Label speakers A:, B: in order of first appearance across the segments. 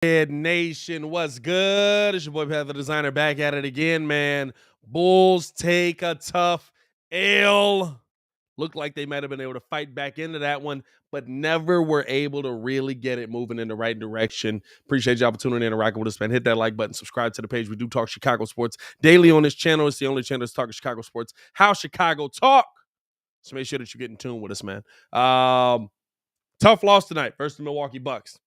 A: Red Nation, what's good? It's your boy Pat the Designer back at it again, man. Bulls take a tough L. Looked like they might have been able to fight back into that one, but never were able to really get it moving in the right direction. Appreciate y'all for tuning in and rocking with us, man. Hit that like button, subscribe to the page. We do talk Chicago sports daily on this channel. It's the only channel that's talking Chicago sports. How Chicago talk. So make sure that you get in tune with us, man. Tough loss tonight versus the Milwaukee Bucks.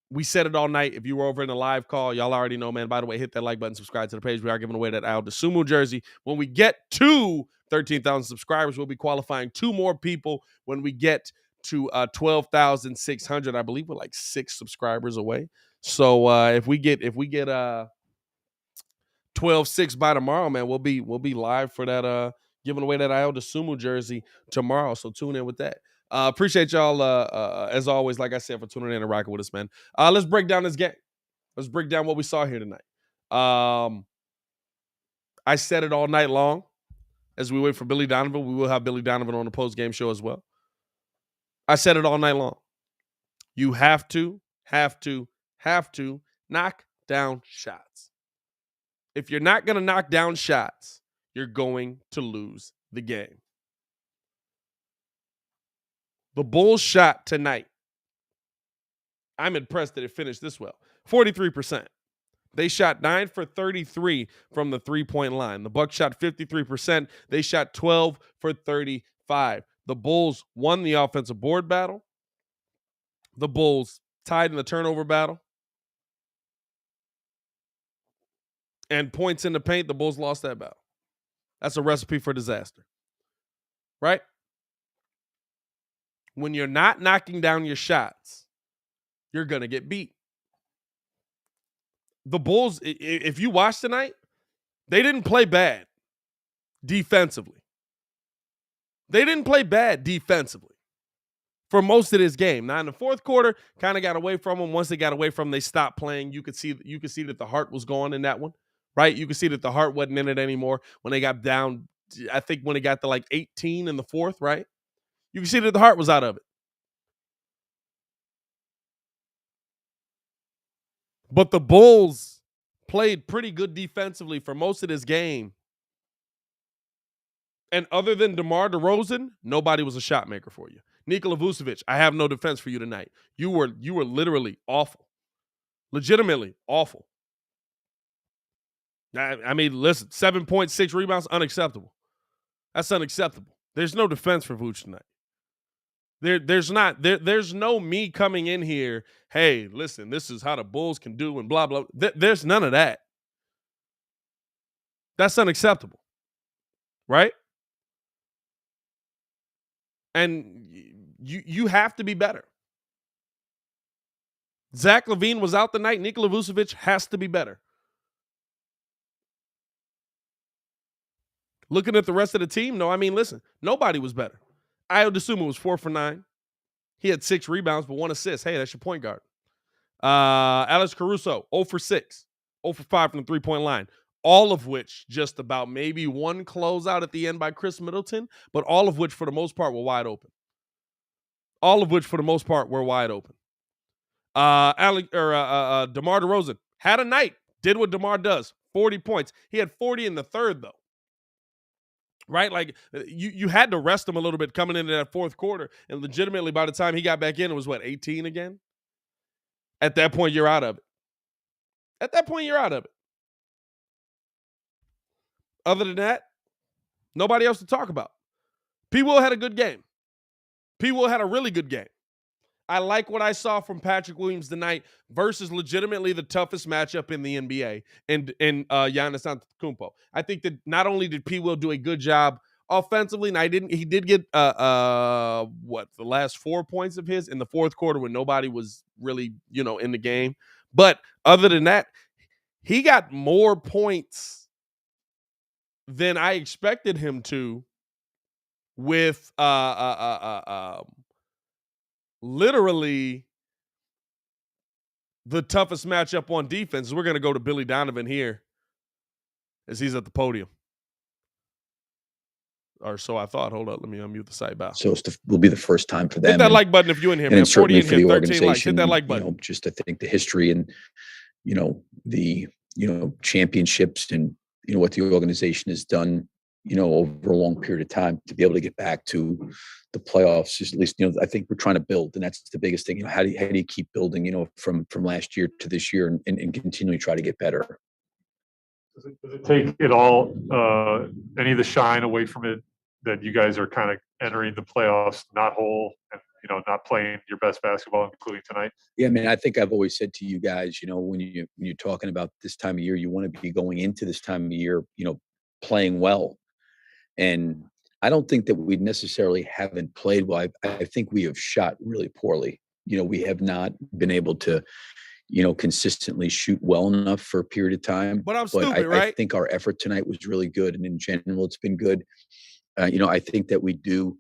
A: We said it all night. If you were over in the live call, y'all already know, man. By the way, hit that like button, subscribe to the page. We are giving away that Al DeSumo jersey. When we get to 13,000 subscribers, we'll be qualifying 2 more people. When we get to 12,600, I believe we're like 6 subscribers away. So if we get 12,600 by tomorrow, man, we'll be live for that giving away that Al DeSumo jersey tomorrow. So tune in with that. Appreciate y'all, as always, like I said, for tuning in and rocking with us, man. Let's break down this game. Let's break down what we saw here tonight. I said it all night long as we wait for Billy Donovan. We will have Billy Donovan on the post-game show as well. I said it all night long. You have to knock down shots. If you're not going to knock down shots, you're going to lose the game. The Bulls shot tonight. I'm impressed that it finished this well. 43%. They shot 9 for 33 from the three-point line. The Bucks shot 53%. They shot 12 for 35. The Bulls won the offensive board battle. The Bulls tied in the turnover battle. And points in the paint, the Bulls lost that battle. That's a recipe for disaster. Right? When you're not knocking down your shots, you're going to get beat. The Bulls, if you watch tonight, they didn't play bad defensively. They didn't play bad defensively for most of this game. Now, in the fourth quarter, kind of got away from them. Once they got away from them, they stopped playing. You could see that the heart was gone in that one, right? You could see that the heart wasn't in it anymore when they got down, I think when it got to like 18 in the fourth, right? You can see that the heart was out of it. But the Bulls played pretty good defensively for most of this game. And other than DeMar DeRozan, nobody was a shot maker for you. Nikola Vucevic, I have no defense for you tonight. You were literally awful. Legitimately awful. I mean, listen, 7.6 rebounds, unacceptable. That's unacceptable. There's no defense for Vooch tonight. There's no me coming in here, hey, listen, this is how the Bulls can do and blah, blah. There's none of that. That's unacceptable. Right? And you have to be better. Zach LaVine was out tonight. Nikola Vucevic has to be better. Looking at the rest of the team, no, I mean, listen, nobody was better. Ayo Dosunmu was 4 for 9. He had 6 rebounds, but 1 assist. Hey, that's your point guard. Alex Caruso, 0 for 6. 0 for 5 from the three-point line. All of which just about maybe one closeout at the end by Chris Middleton, but all of which for the most part were wide open. DeMar DeRozan had a night, did what DeMar does, 40 points. He had 40 in the third, though. Right? Like, you had to rest him a little bit coming into that fourth quarter, and legitimately by the time he got back in, it was, 18 again? At that point, you're out of it. Other than that, nobody else to talk about. P. Will had a good game. P. Will had a really good game. I like what I saw from Patrick Williams tonight versus legitimately the toughest matchup in the NBA and Giannis Antetokounmpo. I think that not only did P. Will do a good job offensively, and he did get the last 4 points of his in the fourth quarter when nobody was really, in the game. But other than that, he got more points than I expected him to with literally the toughest matchup on defense. We're going to go to Billy Donovan here as he's at the podium. or so I thought. Hold up, let me unmute the site bow.
B: So will be the first time for
A: Hit
B: them.
A: that like button if you're in here,
B: and
A: man.
B: then
A: 40
B: certainly
A: in
B: for
A: here,
B: the
A: 13 likes. Hit that
B: organization,
A: like button.
B: just I think the history and, the, championships and, what the organization has done, over a long period of time to be able to get back to the playoffs is at least, I think we're trying to build, and that's the biggest thing. How do you keep building, from last year to this year and continually try to get better?
C: Does it take it all, any of the shine away from it that you guys are kind of entering the playoffs not whole and, not playing your best basketball, including tonight?
B: Yeah, man, I think I've always said to you guys, when you're talking about this time of year, you want to be going into this time of year, playing well. And I don't think that we necessarily haven't played well. I think we have shot really poorly. We have not been able to, consistently shoot well enough for a period of time.
A: But I'm stupid, right?
B: I think our effort tonight was really good. And in general, it's been good. I think that we do,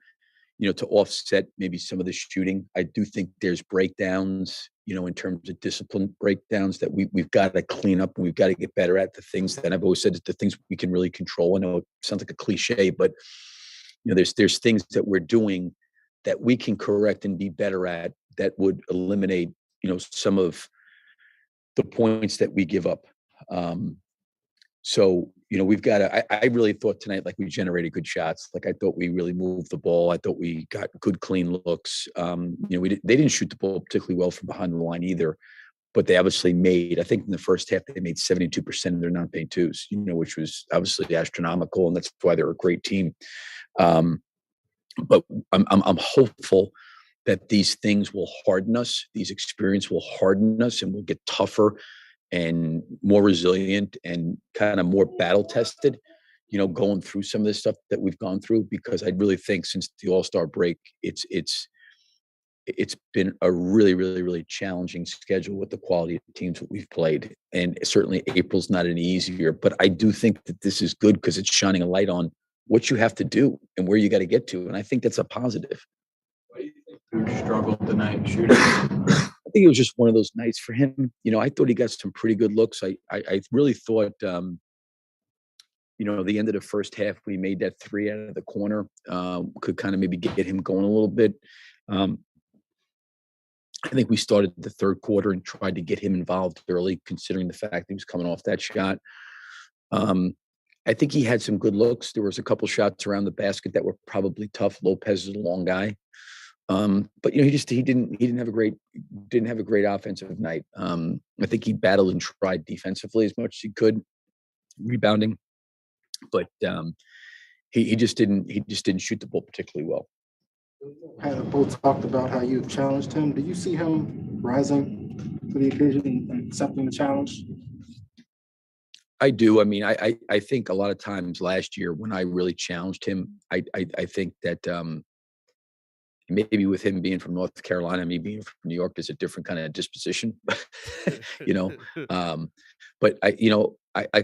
B: to offset maybe some of the shooting. I do think there's breakdowns, in terms of discipline breakdowns that we've got to clean up and we've got to get better at the things that I've always said, the things we can really control. I know it sounds like a cliche, but there's things that we're doing that we can correct and be better at that would eliminate, some of the points that we give up. So, we've got to, I really thought tonight, like we generated good shots. Like I thought we really moved the ball. I thought we got good, clean looks. They didn't shoot the ball particularly well from behind the line either, but they obviously made, I think in the first half, they made 72% of their non-paint twos, which was obviously astronomical. And that's why they're a great team. But I'm hopeful that these things will harden us. These experiences will harden us and we'll get tougher and more resilient and kind of more battle tested, going through some of this stuff that we've gone through, because I really think since the All-Star break, it's been a really, really, really challenging schedule with the quality of teams that we've played. And certainly April's not any easier, but I do think that this is good because it's shining a light on what you have to do and where you got to get to. And I think that's a positive.
D: Why do you think Vooch struggled tonight shooting?
B: I think it was just one of those nights for him. I thought he got some pretty good looks. I really thought, the end of the first half, we made that three out of the corner, could kind of maybe get him going a little bit. I think we started the third quarter and tried to get him involved early, considering the fact he was coming off that shot. I think he had some good looks. There was a couple shots around the basket that were probably tough. Lopez is a long guy. But he didn't have a great offensive night. I think he battled and tried defensively as much as he could, rebounding, but he just didn't shoot the ball particularly well.
E: Had both talked about how you've challenged him. Do you see him rising to the occasion and accepting the challenge?
B: I do. I mean, I think a lot of times last year when I really challenged him, I think that maybe with him being from North Carolina, me being from New York, there's a different kind of disposition, But I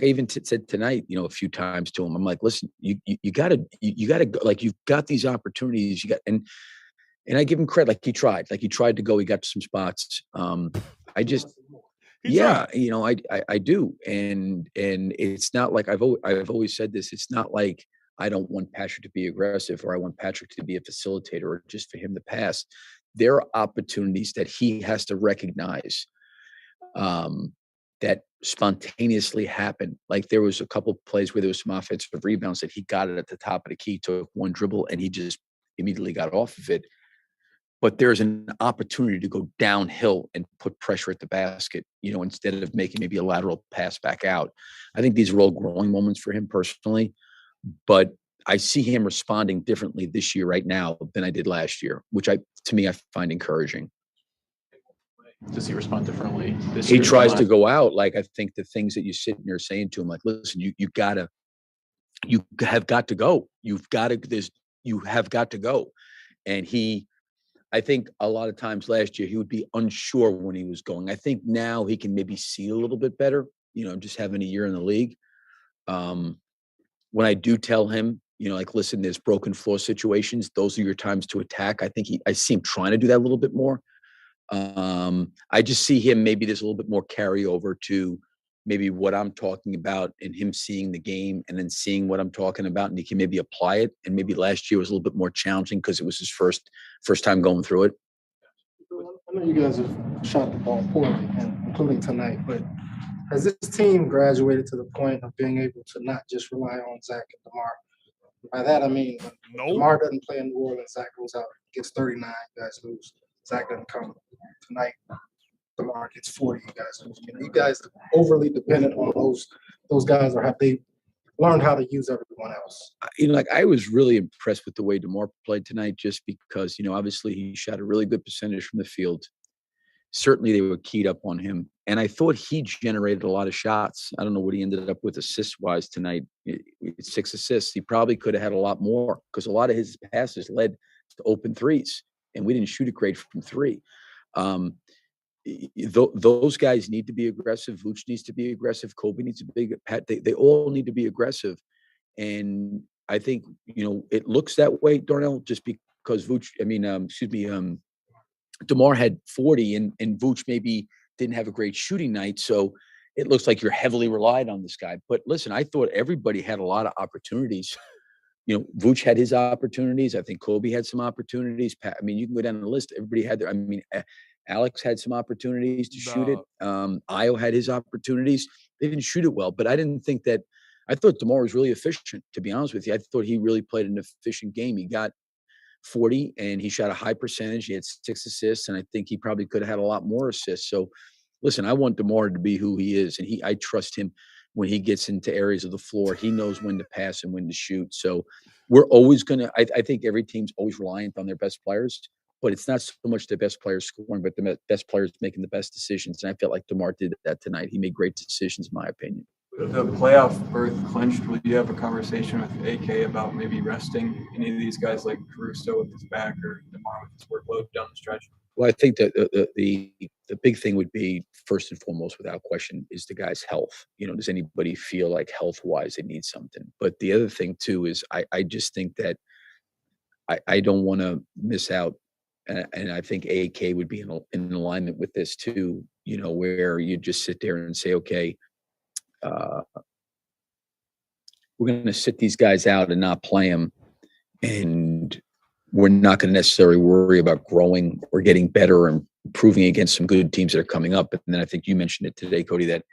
B: even said tonight, a few times to him, I'm like, listen, you gotta go, like, you've got these opportunities, and I give him credit. Like he tried to go, he got to some spots. I just, yeah, I do. And it's not like I've always said this. It's not like I don't want Patrick to be aggressive or I want Patrick to be a facilitator or just for him to pass. There are opportunities that he has to recognize that spontaneously happen. Like there was a couple of plays where there was some offensive rebounds that he got it at the top of the key, took one dribble, and he just immediately got off of it. But there's an opportunity to go downhill and put pressure at the basket, instead of making maybe a lateral pass back out. I think these are all growing moments for him personally, but I see him responding differently this year right now than I did last year, which to me, I find encouraging.
D: Does he respond differently this
B: year? He tries to go out. Like, I think the things that you sit in there saying to him, like, listen, you have got to go. You have got to go. And I think a lot of times last year, he would be unsure when he was going. I think now he can maybe see a little bit better, just having a year in the league. When I do tell him, like, listen, there's broken floor situations. Those are your times to attack. I see him trying to do that a little bit more. I just see him, maybe there's a little bit more carryover to maybe what I'm talking about and him seeing the game and then seeing what I'm talking about, and he can maybe apply it. And maybe last year was a little bit more challenging because it was his first time going through it.
E: I know you guys have shot the ball poorly, and including tonight, but has this team graduated to the point of being able to not just rely on Zach and DeMar? By that, I mean, when
A: Nope.
E: DeMar doesn't play in New Orleans, Zach goes out, gets 39, you guys lose. Zach doesn't come tonight, DeMar gets 40, you guys lose. You know, you guys are overly dependent on those guys, or have they learned how to use everyone else?
B: You know, like I was really impressed with the way DeMar played tonight, just because, you know, obviously he shot a really good percentage from the field. Certainly they were keyed up on him. And I thought he generated a lot of shots. I don't know what he ended up with assist-wise tonight. 6 assists. He probably could have had a lot more because a lot of his passes led to open threes, and we didn't shoot it great from 3. Those guys need to be aggressive. Vooch needs to be aggressive. Kobe needs to be they all need to be aggressive. And I think, you know, it looks that way, Darnell, just because DeMar had 40 and Vooch maybe didn't have a great shooting night. So it looks like you're heavily relied on this guy. But listen, I thought everybody had a lot of opportunities. You know, Vooch had his opportunities. I think Kobe had some opportunities. I mean, you can go down the list. Everybody had their, I mean, Alex had some opportunities to shoot it. Io had his opportunities. They didn't shoot it well, but I didn't think that. I thought DeMar was really efficient, to be honest with you. I thought he really played an efficient game. He got 40 and he shot a high percentage. He had 6 assists, and I think he probably could have had a lot more assists. So listen, I want DeMar to be who he is, and I trust him when he gets into areas of the floor. He knows when to pass and when to shoot. So we're always going to, I think every team's always reliant on their best players, but it's not so much the best players scoring, but the best players making the best decisions. And I felt like DeMar did that tonight. He made great decisions, in my opinion.
D: The playoff berth clinched. Will you have a conversation with AK about maybe resting any of these guys like Caruso with his back or DeMar with his workload down the stretch?
B: Well, I think that the big thing would be, first and foremost, without question, is the guy's health. You know, does anybody feel like health-wise they need something? But the other thing too is I just think that I don't want to miss out, and I think AK would be in alignment with this too. You know, where you just sit there and say, okay, we're going to sit these guys out and not play them, and we're not going to necessarily worry about growing or getting better and improving against some good teams that are coming up. And then I think you mentioned it today, Cody, that,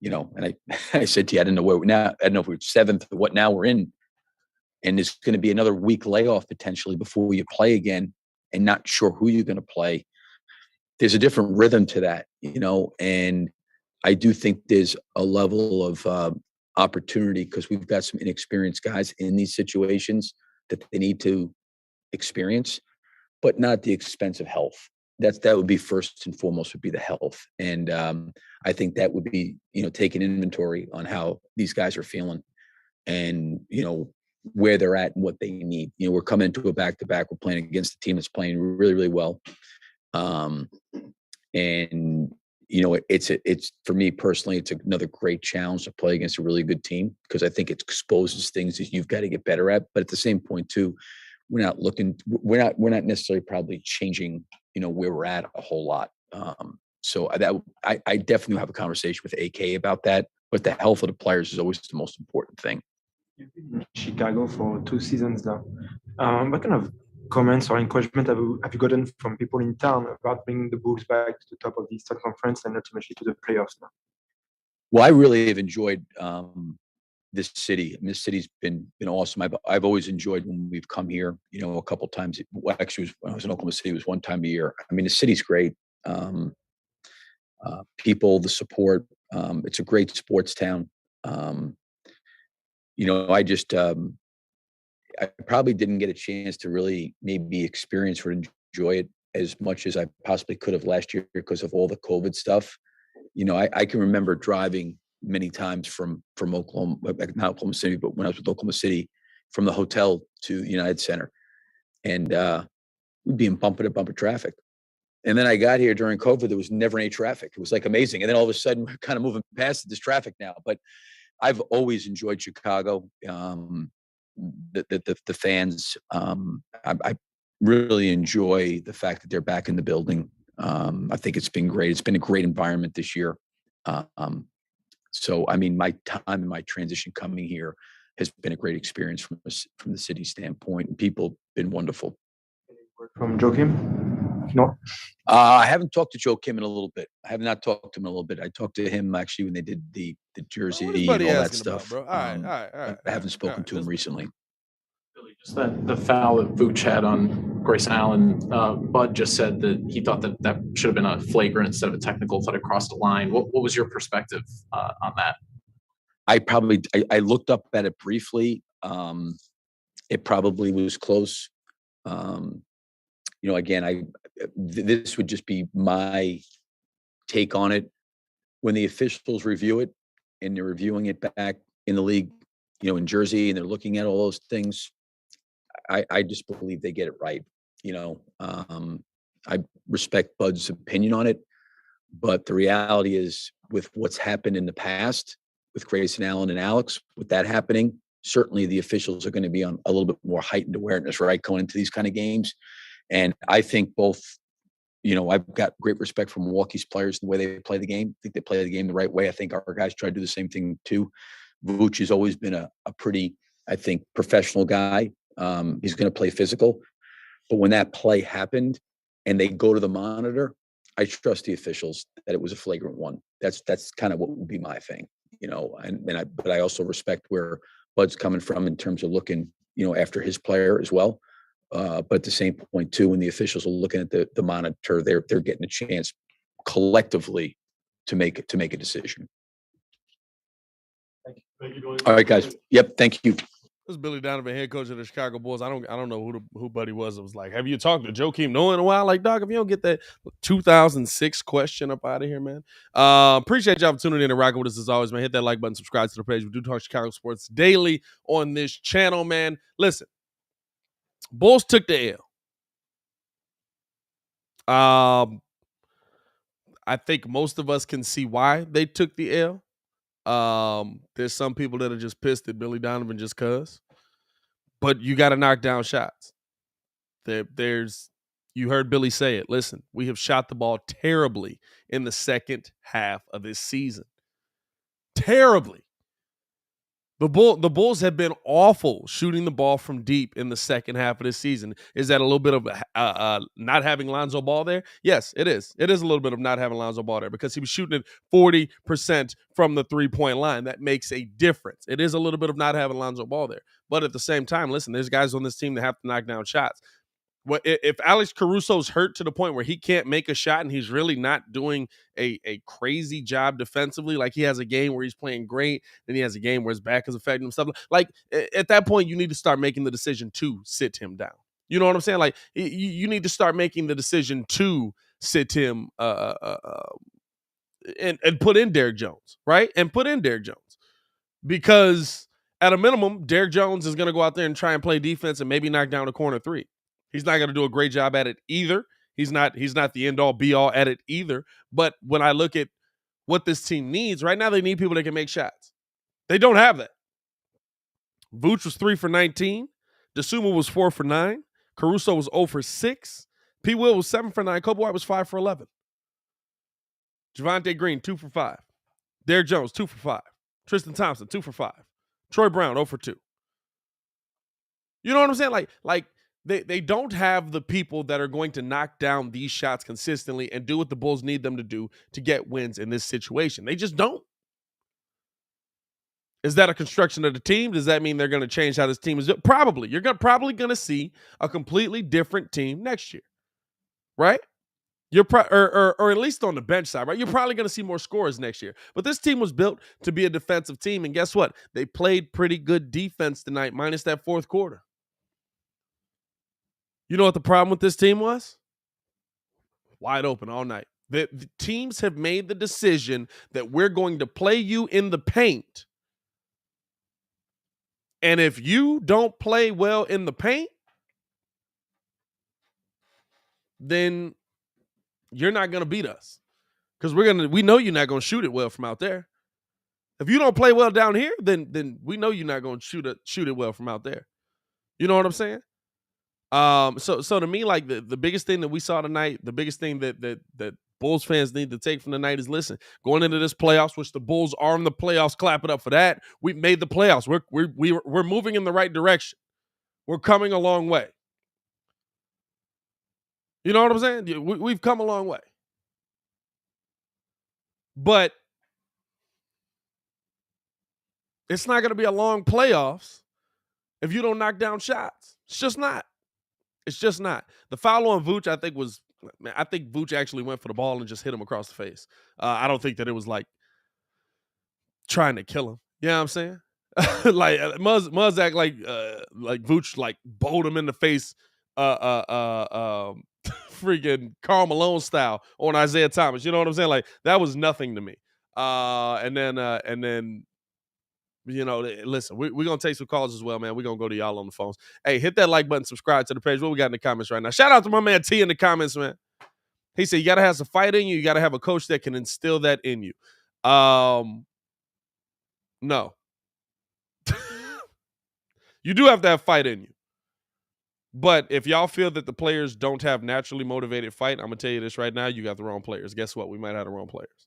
B: you know, and I said to you, I didn't know where we're now. I don't know if we're 7th or what now we're in. And there's going to be another week layoff potentially before you play again and not sure who you're going to play. There's a different rhythm to that, you know, and I do think there's a level of opportunity because we've got some inexperienced guys in these situations that they need to experience, but not at the expense of health. That would be first and foremost would be the health. And I think that would be, you know, taking inventory on how these guys are feeling and, you know, where they're at and what they need. You know, we're coming into a back-to-back. We're playing against a team that's playing really, really well. And, you know, it's for me personally, it's another great challenge to play against a really good team because I think it exposes things that you've got to get better at. But at the same point too, we're not necessarily probably changing, you know, where we're at a whole lot. So I definitely have a conversation with AK about that, but the health of the players is always the most important thing.
F: You've been in Chicago for 2 seasons now. What kind of comments or encouragement have you gotten from people in town about bringing the Bulls back to the top of the Eastern Conference and ultimately to the playoffs now?
B: Well, I really have enjoyed this city. And this city's been awesome. I've always enjoyed when we've come here. You know, a couple times. Well, actually, when I was in Oklahoma City, it was one time a year. I mean, the city's great. People, the support. It's a great sports town. You know, I probably didn't get a chance to really maybe experience or enjoy it as much as I possibly could have last year because of all the COVID stuff. You know, I can remember driving many times from Oklahoma, not Oklahoma City, but when I was with Oklahoma City, from the hotel to the United Center, and we'd be in bumper to bumper traffic. And then I got here during COVID, there was never any traffic. It was like amazing. And then all of a sudden, we're kind of moving past this traffic now. But I've always enjoyed Chicago. The fans, I really enjoy the fact that they're back in the building. I think it's been great. It's been a great environment this year. So, I mean, my time and my transition coming here has been a great experience from the city standpoint, and people been wonderful.
F: From Joachim? No.
B: I haven't talked to Joe Kim in a little bit. I have not talked to him in a little bit. I talked to him actually when they did the
A: What his
B: jersey and
A: buddy
B: all that
A: asking about,
B: stuff.
A: bro? All right.
B: I haven't spoken to him recently.
G: Just that the foul that Vooch had on Grayson Allen, Bud just said that he thought that should have been a flagrant instead of a technical, thought it crossed the line. What was your perspective on that?
B: I looked up at it briefly. It probably was close. Again, this would just be my take on it. When the officials review it and they're reviewing it back in the league, in Jersey, and they're looking at all those things, I just believe they get it right. I respect Bud's opinion on it, but the reality is, with what's happened in the past with Grayson Allen and Alex, with that happening, certainly the officials are going to be on a little bit more heightened awareness, right, going into these kind of games. And I think both, I've got great respect for Milwaukee's players and the way they play the game. I think they play the game the right way. I think our guys try to do the same thing too. Vooch has always been a pretty, I think, professional guy. He's going to play physical. But when that play happened and they go to the monitor, I trust the officials that it was a flagrant one. That's kind of what would be my thing, but I also respect where Bud's coming from in terms of looking, after his player as well. But at the same point too, when the officials are looking at the monitor, they're getting a chance collectively to make a decision.
C: Thank you, Billy.
B: All right, guys. Yep. Thank you.
A: This is Billy Donovan, head coach of the Chicago Bulls. I don't know who Buddy was. It was like, have you talked to Joakim Noah in a while? Like, dog, if you don't get that 2006 question up out of here, man. Appreciate y'all for tuning in and rocking with us as always, man. Hit that like button, subscribe to the page. We do talk Chicago sports daily on this channel, man. Listen, Bulls took the L. I think most of us can see why they took the L. There's some people that are just pissed at Billy Donovan just cause. But you got to knock down shots. You heard Billy say it. Listen, we have shot the ball terribly in the second half of this season. Terribly. The Bulls have been awful shooting the ball from deep in the second half of this season. Is that a little bit of not having Lonzo Ball there? Yes, it is. It is a little bit of not having Lonzo Ball there because he was shooting at 40% from the three-point line. That makes a difference. It is a little bit of not having Lonzo Ball there. But at the same time, listen, there's guys on this team that have to knock down shots. If Alex Caruso's hurt to the point where he can't make a shot and he's really not doing a crazy job defensively, like he has a game where he's playing great, then he has a game where his back is affecting him, stuff like at that point, you need to start making the decision to sit him down. You know what I'm saying? Like you need to start making the decision to sit him and put in Derrick Jones, right? And put in Derrick Jones because at a minimum, Derrick Jones is going to go out there and try and play defense and maybe knock down a corner three. He's not going to do a great job at it either. He's not the end-all, be-all at it either. But when I look at what this team needs, right now they need people that can make shots. They don't have that. Vooch was 3 for 19. DeSuma was 4 for 9. Caruso was 0 for 6. P. Will was 7 for 9. Kobe White was 5 for 11. Javonte Green, 2 for 5. Derrick Jones, 2 for 5. Tristan Thompson, 2 for 5. Troy Brown, 0 for 2. You know what I'm saying? Like They don't have the people that are going to knock down these shots consistently and do what the Bulls need them to do to get wins in this situation. They just don't. Is that a construction of the team? Does that mean they're going to change how this team is doing? Probably. You're probably going to see a completely different team next year, right? Or at least on the bench side, right? You're probably going to see more scorers next year. But this team was built to be a defensive team, and guess what? They played pretty good defense tonight, minus that fourth quarter. You know what the problem with this team was? Wide open all night. The teams have made the decision that we're going to play you in the paint. And if you don't play well in the paint, then you're not going to beat us. Because we know you're not going to shoot it well from out there. If you don't play well down here, then we know you're not going to shoot it well from out there. You know what I'm saying? So to me, like the biggest thing that we saw tonight, the biggest thing that Bulls fans need to take from the night is, listen, going into this playoffs, which the Bulls are in the playoffs, clap it up for that. We made the playoffs. We're moving in the right direction. We're coming a long way. You know what I'm saying? We've come a long way. But it's not going to be a long playoffs if you don't knock down shots. It's just not. It's just not. The foul on Vooch, I think Vooch actually went for the ball and just hit him across the face. I don't think that it was like trying to kill him. You know what I'm saying? Like Muzz act like Vooch like bowled him in the face, freaking Karl Malone style on Isaiah Thomas. You know what I'm saying? Like that was nothing to me. And then. You know, listen, we're going to take some calls as well, man. We're going to go to y'all on the phones. Hey, hit that like button, subscribe to the page. What we got in the comments right now? Shout out to my man T in the comments, man. He said, you got to have some fight in you. You got to have a coach that can instill that in you. No. You do have to have fight in you. But if y'all feel that the players don't have naturally motivated fight, I'm going to tell you this right now. You got the wrong players. Guess what? We might have the wrong players.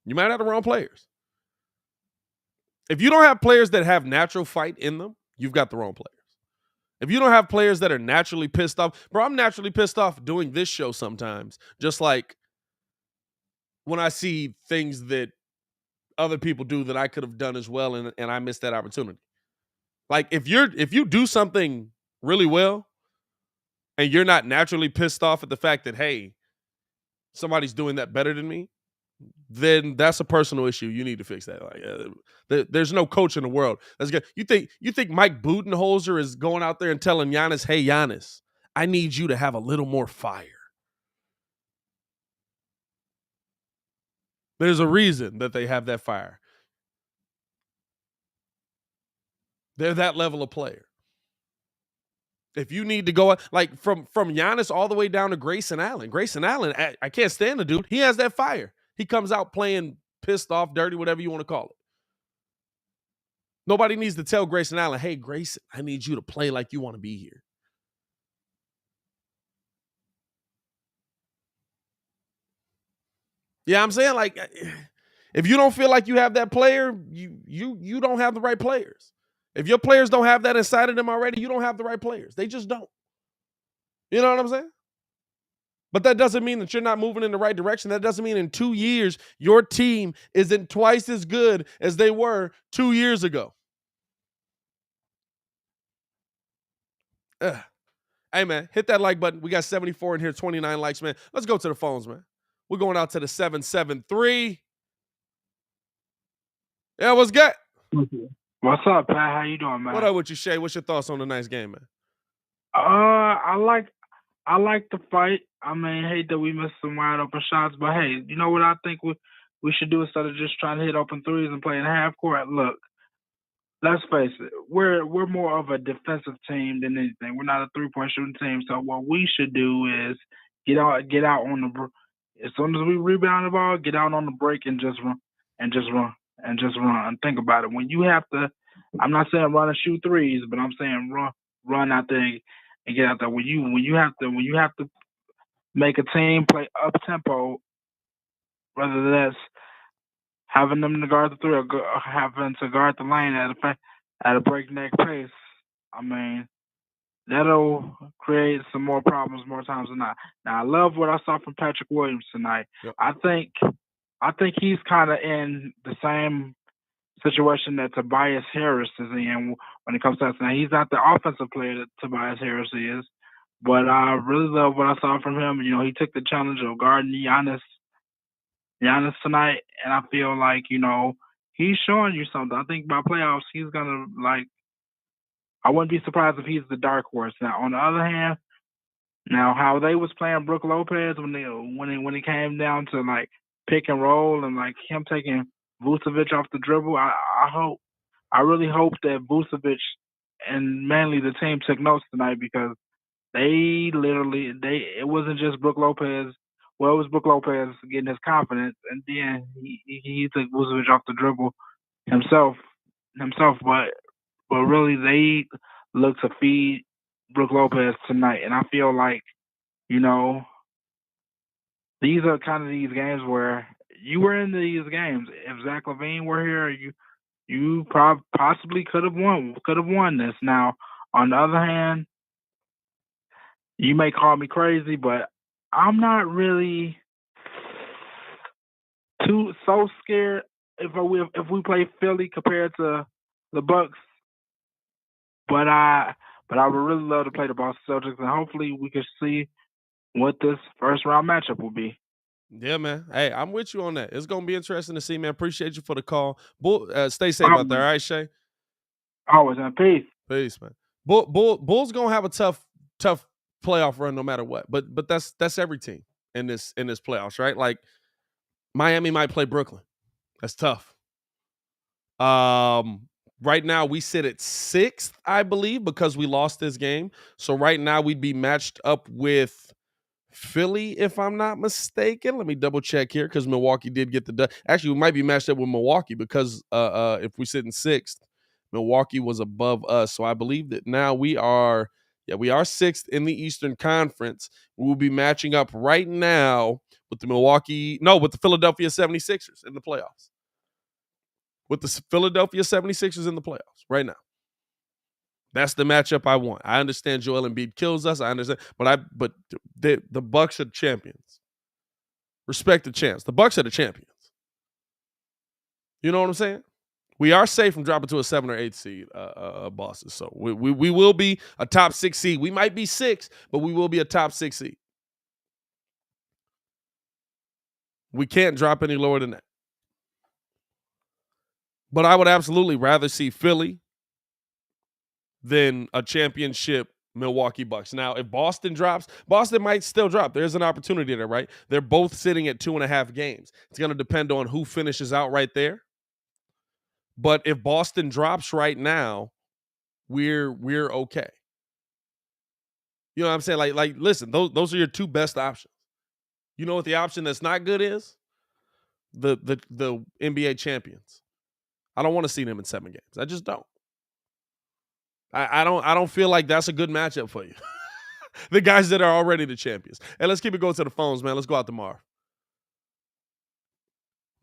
A: You might have the wrong players. If you don't have players that have natural fight in them, you've got the wrong players. If you don't have players that are naturally pissed off, bro, I'm naturally pissed off doing this show sometimes. Just like when I see things that other people do that I could have done as well, and I missed that opportunity. Like if you do something really well and you're not naturally pissed off at the fact that, hey, somebody's doing that better than me, then that's a personal issue. You need to fix that. Like, there's no coach in the world that's good. You think Mike Budenholzer is going out there and telling Giannis, "Hey, Giannis, I need you to have a little more fire." There's a reason that they have that fire. They're that level of player. If you need to go like from Giannis all the way down to Grayson Allen. Grayson Allen, I can't stand the dude. He has that fire. He comes out playing pissed off, dirty, whatever you want to call it. Nobody needs to tell Grayson Allen, "Hey, Grayson, I need you to play like you want to be here." Yeah, I'm saying, like, if you don't feel like you have that player, you don't have the right players. If your players don't have that inside of them already, you don't have the right players. They just don't. You know what I'm saying? But that doesn't mean that you're not moving in the right direction. That doesn't mean in 2 years your team isn't twice as good as they were 2 years ago. Hey, man, hit that like button. We got 74 in here, 29 likes, man. Let's go to the phones, man. We're going out to the 773. Yeah, what's good?
H: What's up, Pat? How you doing, man?
A: What up with you, Shay? What's your thoughts on tonight's game, man?
H: I like the fight. I mean, hate that we missed some wide open shots, but hey, you know what I think we should do instead of just trying to hit open threes and play in half court? Look, let's face it, we're more of a defensive team than anything. We're not a 3-point shooting team. So what we should do is get out on the as soon as we rebound the ball, get out on the break and just run. And think about it. When you have to, I'm not saying run and shoot threes, but I'm saying run out there and get out there. When you have to make a team play up tempo, whether that's having them to guard the three or having to guard the lane at a breakneck pace, I mean, that'll create some more problems more times than not. Now, I love what I saw from Patrick Williams tonight. Yep. I think he's kind of in the same situation that Tobias Harris is in when it comes to that. Now, he's not the offensive player that Tobias Harris is, but I really love what I saw from him. You know, he took the challenge of guarding Giannis tonight, and I feel like, you know, he's showing you something. I think by playoffs, he's going to, like, I wouldn't be surprised if he's the dark horse. Now, on the other hand, now how they was playing Brook Lopez when it came down to, like, pick and roll and, like, him taking Vucevic off the dribble, I really hope that Vucevic and mainly the team took notes tonight, because it wasn't just Brook Lopez. Well, it was Brook Lopez getting his confidence, and then he took Vucevic off the dribble himself, but really they look to feed Brook Lopez tonight, and I feel like, you know, these are kind of these games where you were in these games. If Zach LaVine were here, you possibly could have won this. Now, on the other hand, you may call me crazy, but I'm not really so scared if we play Philly compared to the Bucks. But I would really love to play the Boston Celtics, and hopefully we can see what this first round matchup will be.
A: Yeah, man. Hey, I'm with you on that. It's gonna be interesting to see, man. Appreciate you for the call. Stay safe out there, all right, Shay?
H: Always, man. Peace.
A: Peace, man. Bulls gonna have a tough playoff run no matter what. But that's every team in this playoffs, right? Like Miami might play Brooklyn. That's tough. Right now we sit at 6th, I believe, because we lost this game. So right now we'd be matched up with Philly, if I'm not mistaken. Let me double check here because Milwaukee did get the done. Actually, we might be matched up with Milwaukee because if we sit in 6th, Milwaukee was above us. So I believe that now we are 6th in the Eastern Conference. We will be matching up right now with the Philadelphia 76ers in the playoffs. With the Philadelphia 76ers in the playoffs right now. That's the matchup I want. I understand Joel Embiid kills us. I understand, but the Bucks are champions. Respect the champs. The Bucks are the champions. You know what I'm saying? We are safe from dropping to a 7 or 8 seed, bosses. So we will be a top 6 seed. We might be 6, but we will be a top 6 seed. We can't drop any lower than that. But I would absolutely rather see Philly than a championship Milwaukee Bucks. Now, if Boston drops, Boston might still drop. There's an opportunity there, right? They're both sitting at 2.5 games. It's going to depend on who finishes out right there. But if Boston drops right now, we're okay. You know what I'm saying? Like listen, those are your two best options. You know what the option that's not good is? The NBA champions. I don't want to see them in 7 games. I just don't. I don't feel like that's a good matchup for you. The guys that are already the champions. And let's keep it going to the phones, man. Let's go out to Marv.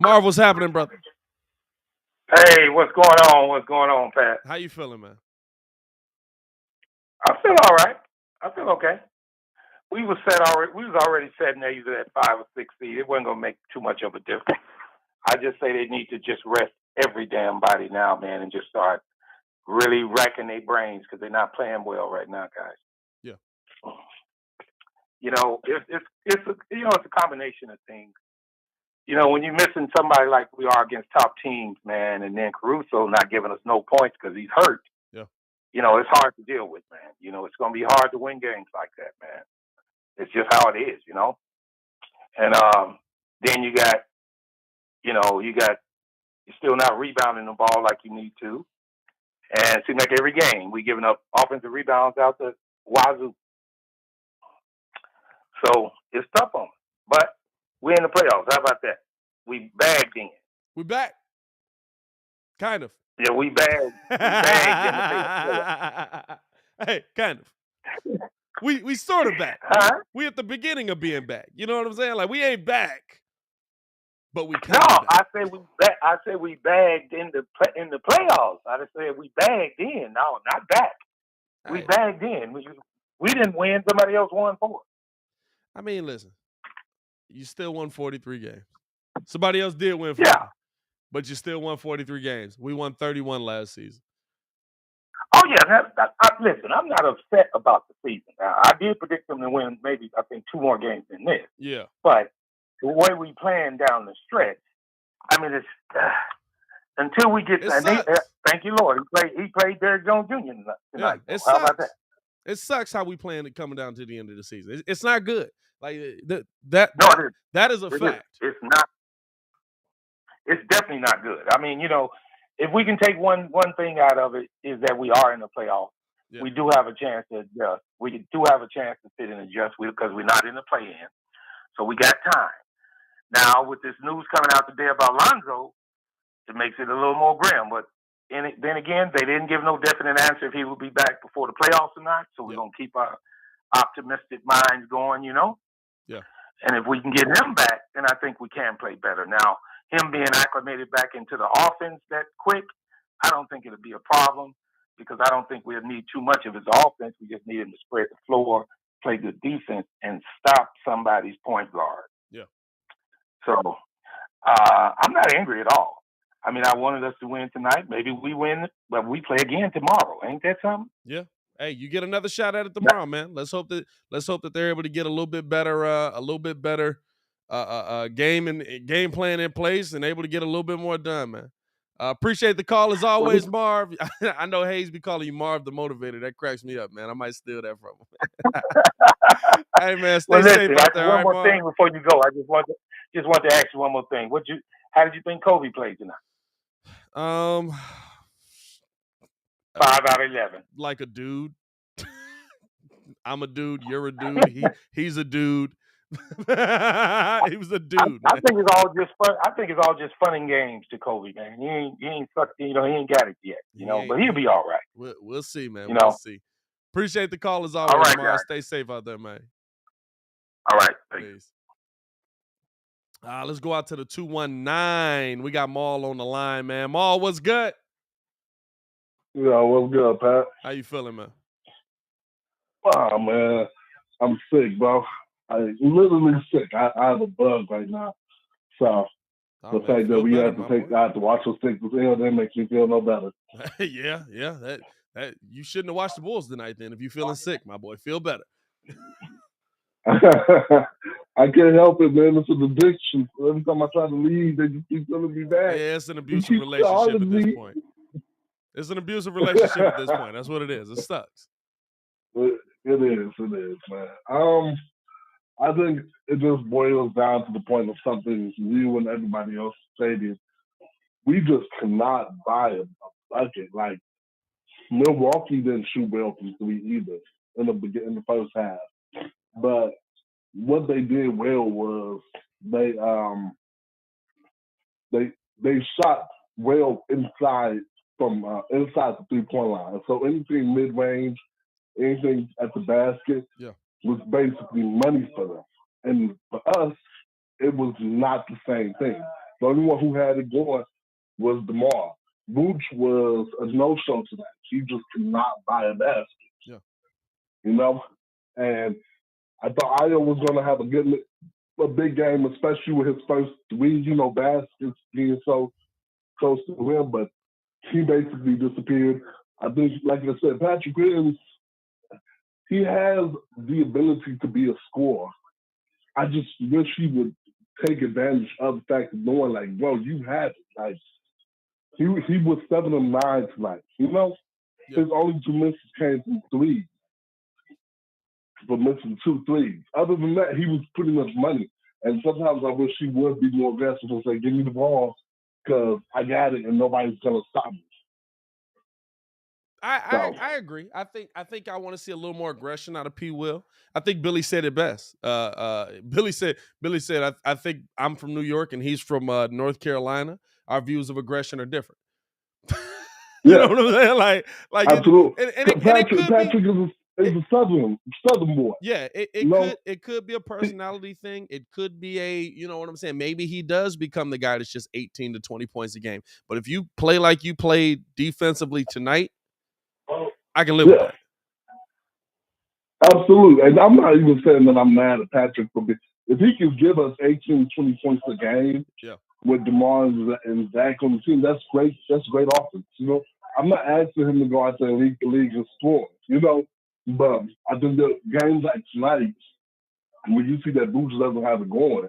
A: Marv, what's happening, brother?
I: Hey, what's going on? What's going on, Pat?
A: How you feeling, man?
I: I feel all right. I feel okay. We was already setting either at 5 or 6 seed. It wasn't gonna make too much of a difference. I just say they need to just rest every damn body now, man, and just start really racking their brains because they're not playing well right now, guys.
A: Yeah.
I: You know, it's a combination of things. You know, when you're missing somebody like we are against top teams, man, and then Caruso not giving us no points because he's hurt.
A: Yeah.
I: You know, it's hard to deal with, man. You know, it's going to be hard to win games like that, man. It's just how it is, you know. And then you're still not rebounding the ball like you need to. And it seems like every game we giving up offensive rebounds out the wazoo. So it's tough on us. But we're in the playoffs. How about that? We bagged in.
A: We back. Kind of.
I: Yeah, we bagged in the playoffs.
A: Hey, kind of. We sort of back.
I: Huh?
A: We at the beginning of being back. You know what I'm saying? Like we ain't back, but we
I: No,
A: kind of back.
I: I said we bagged in the playoffs. I just said we bagged in. No, not back. We bagged in. We didn't win. Somebody else won for us.
A: I mean, listen. You still won 43 games. Somebody else did win 40.
I: Yeah.
A: But you still won 43 games. We won 31 last season.
I: Oh, yeah. Listen, I'm not upset about the season. Now, I did predict them to win maybe, I think, 2 more games than this.
A: Yeah.
I: But the way we playing down the stretch, I mean, it's until we get thank you, Lord. He played Derrick Jones Jr. tonight.
A: Yeah,
I: How about that?
A: It sucks how we playing it coming down to the end of the season. It's not good. Like that is a fact.
I: It's not. It's definitely not good. I mean, you know, if we can take one thing out of it is that we are in the playoffs. Yeah. We do have a chance to adjust. We do have a chance to sit and adjust because we're not in the play-in. So we got time. Now, with this news coming out today about Lonzo, it makes it a little more grim. But and then again, they didn't give no definite answer if he would be back before the playoffs or not. So we're gonna keep our optimistic minds going, you know.
A: Yeah.
I: And if we can get him back, then I think we can play better. Now, him being acclimated back into the offense that quick, I don't think it'll be a problem because I don't think we'll need too much of his offense. We just need him to spread the floor, play good defense, and stop somebody's point guard.
A: Yeah.
I: So I'm not angry at all. I mean, I wanted us to win tonight. Maybe we win, but we play again tomorrow. Ain't that something?
A: Yeah. Hey, you get another shot at it tomorrow, man. Let's hope that they're able to get a little bit better game plan in place and able to get a little bit more done, man. Appreciate the call as always, Marv. I know Hayes be calling you Marv the Motivator. That cracks me up, man. I might steal that from him. Hey, man, stay safe out there.
I: One more thing before you go. I just want to ask you one more thing. How did you think Kobe played tonight? 5 out of 11.
A: Like a dude. I'm a dude. You're a dude. He's a dude. He was a dude.
I: I think it's all just fun. I think it's all just fun and games to Kobe, man. He ain't sucked. You know, he ain't got it yet. You know, but he'll be all right.
A: We'll see, man.
I: You
A: we'll
I: know?
A: see. Appreciate the call as always,
I: all right,
A: Mars.
I: guys.
A: Stay safe out there, man.
I: All right.
A: Peace. Let's go out to the 219. We got Maul on the line, man. Maul, what's good?
J: Yeah, what's good, Pat?
A: How you feeling, man?
J: Oh, man, I'm sick, bro. I'm literally sick. I have a bug right now. So the fact that we have to watch those things with him, that makes me feel no better.
A: yeah. That you shouldn't have watched the Bulls tonight then if you're feeling sick, my boy. Feel better.
J: I can't help it, man. It's an addiction. Every time I try to leave, they just keep telling me back.
A: Yeah, it's an abusive relationship at this point. It's an abusive relationship at this point. That's what it is. It sucks.
J: It is, man. I think it just boils down to the point of something you and everybody else stated. We just cannot buy a bucket. Like, Milwaukee didn't shoot well from three either in the first half. But what they did well was they shot well inside inside the 3-point line. So anything mid range, anything at the basket was basically money for them. And for us, it was not the same thing. The only one who had it going was DeMar. Vooch was a no-show to that. He just could not buy a basket.
A: Yeah.
J: You know? And I thought Ayo was going to have a big game, especially with his first three, baskets being so close to him, but he basically disappeared. I think, like I said, Patrick Williams, he has the ability to be a scorer. I just wish he would take advantage of the fact of knowing, like, bro, you have it. Like, he was 7 of 9 tonight. His only 2 misses came from threes. For missing 2 threes. Other than that, he was pretty much money. And sometimes I wish he would be more aggressive and say, give me the ball because I got it and nobody's going to stop me.
A: I agree. I think I want to see a little more aggression out of P. Will. I think Billy said it best. Billy said, I think I'm from New York and he's from North Carolina. Our views of aggression are different. You know what I'm saying? Like
J: absolutely.
A: Patrick
J: is a southern boy.
A: Yeah, it could be a personality thing. It could be you know what I'm saying? Maybe he does become the guy that's just 18 to 20 points a game. But if you play like you played defensively tonight, I can live with that.
J: Absolutely. And I'm not even saying that I'm mad at Patrick if he can give us 18, 20 points a game with DeMar and Zach on the team, that's great. That's great offense. I'm not asking him to go out there and lead the league and score, but I think the games like tonight, when you see that Vooch doesn't have it going,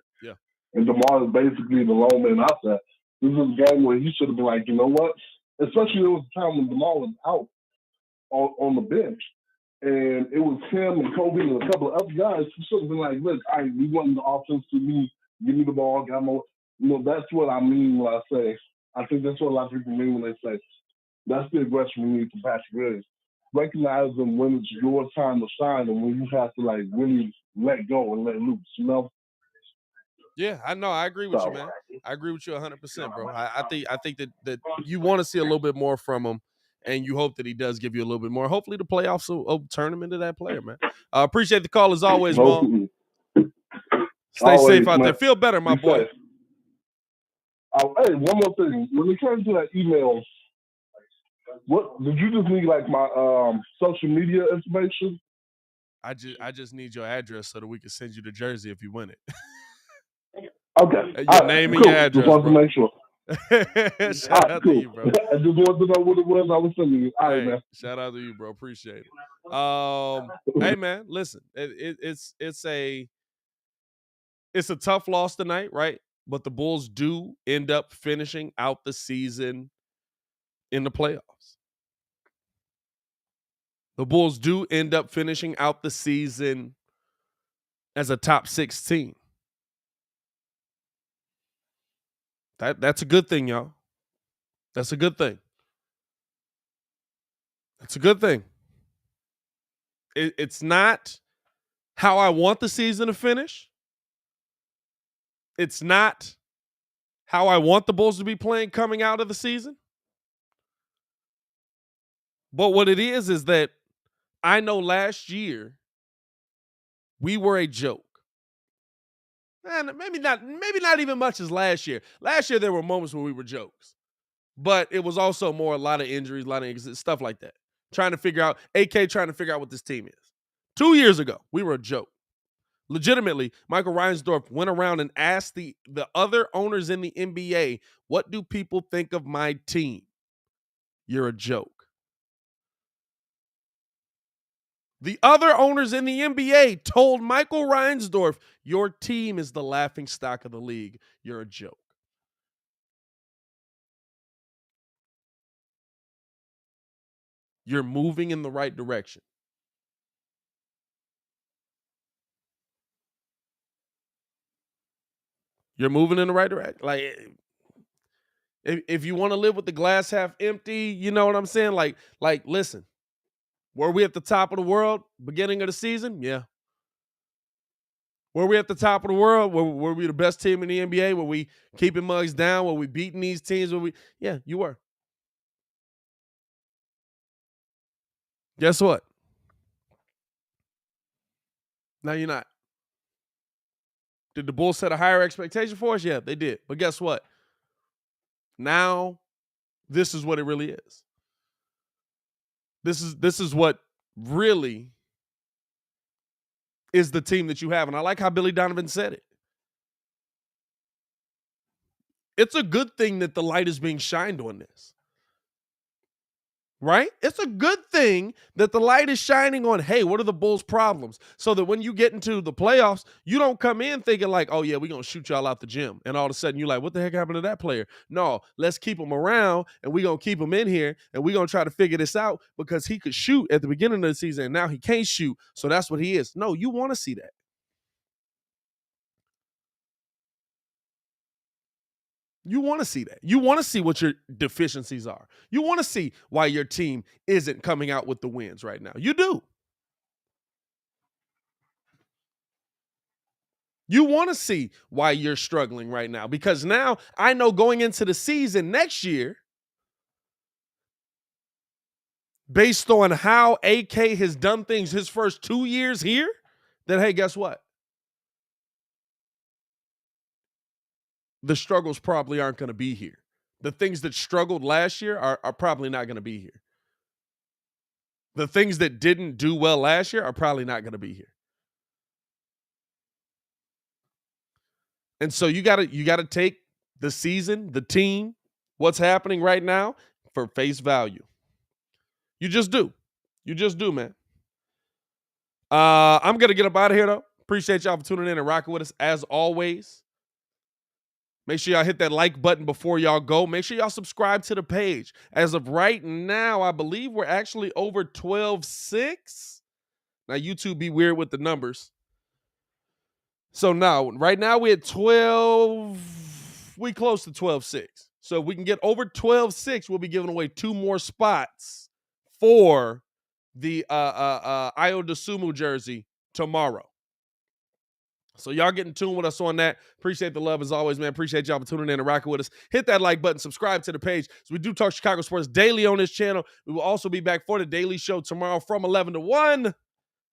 J: and DeMar is basically the lone man out there, this is a game where he should have been like, you know what? Especially there was a time when DeMar was out on the bench, and it was him and Kobe and a couple of other guys who should have been like, look, we want the offense to me, give me the ball, got more. That's what I mean when I say, I think that's what a lot of people mean when they say, that's the aggression we need from Patrick Williams. Recognize them when it's your time to shine and when you have to, like, really let go and let loose,
A: Yeah, I know. I agree with you,
J: So,
A: man. I agree with you 100%, bro. I think that you want to see a little bit more from him, and you hope that he does give you a little bit more. Hopefully, the playoffs will turn him into that player, man. Appreciate the call as always, Mo. Stay safe out there. Feel better, my boy.
J: Hey, one more thing. When it comes to that email, what did you just need? Like my social media information?
A: I just need your address so that we can send you the jersey if you win it.
J: Okay.
A: Your name and your address,
J: just want
A: bro.
J: to make sure.
A: Shout out to you, bro.
J: I just wanted to know what it was I was sending you. All right, man.
A: Shout out to you, bro. Appreciate it. Hey, man, listen, it's a tough loss tonight, right? But the Bulls do end up finishing out the season in the playoffs. The Bulls do end up finishing out the season as a top 6 team. That's a good thing, y'all. That's a good thing. That's a good thing. It's not how I want the season to finish. It's not how I want the Bulls to be playing coming out of the season. But what it is that I know last year we were a joke. And maybe not even much as last year. Last year there were moments where we were jokes. But it was also more a lot of injuries, a lot of stuff like that. AK trying to figure out what this team is. 2 years ago, we were a joke. Legitimately, Michael Reinsdorf went around and asked the other owners in the NBA, what do people think of my team? You're a joke. The other owners in the NBA told Michael Reinsdorf, your team is the laughing stock of the league. You're a joke. You're moving in the right direction. You're moving in the right direction. Like, if you want to live with the glass half empty, you know what I'm saying? Like, listen, were we at the top of the world beginning of the season? Yeah. Were we at the top of the world? Were we the best team in the NBA? Were we keeping mugs down? Were we beating these teams? Yeah, you were. Guess what? Now you're not. Did the Bulls set a higher expectation for us? Yeah, they did. But guess what? Now, this is what it really is. This is what really is the team that you have. And I like how Billy Donovan said it. It's a good thing that the light is being shined on this. Right? It's a good thing that the light is shining on, hey, what are the Bulls' problems? So that when you get into the playoffs, you don't come in thinking like, oh, yeah, we're going to shoot y'all out the gym. And all of a sudden you're like, what the heck happened to that player? No, let's keep him around and we're going to keep him in here and we're going to try to figure this out because he could shoot at the beginning of the season and now he can't shoot. So that's what he is. No, you want to see that. You want to see that. You want to see what your deficiencies are. You want to see why your team isn't coming out with the wins right now. You do. You want to see why you're struggling right now because now I know going into the season next year, based on how AK has done things his first 2 years here, that, hey, guess what? The struggles probably aren't going to be here. The things that struggled last year are probably not going to be here. The things that didn't do well last year are probably not going to be here. And so you gotta take the season, the team, what's happening right now for face value. You just do. You just do, man. I'm gonna get up out of here though. Appreciate y'all for tuning in and rocking with us as always. Make sure y'all hit that like button before y'all go. Make sure y'all subscribe to the page. As of right now, I believe we're actually over 12.6. Now, YouTube be weird with the numbers. So now, right now we at 12. We close to 12.6. So if we can get over 12.6, we'll be giving away 2 more spots for the Io DeSumo jersey tomorrow. So y'all get in tune with us on that. Appreciate the love as always, man. Appreciate y'all for tuning in and rocking with us. Hit that like button, subscribe to the page. So we do talk Chicago sports daily on this channel. We will also be back for the Daily Show tomorrow from 11 to 1.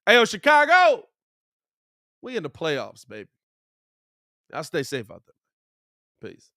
A: Hey, Chicago, we in the playoffs, baby. Y'all stay safe out there. Peace.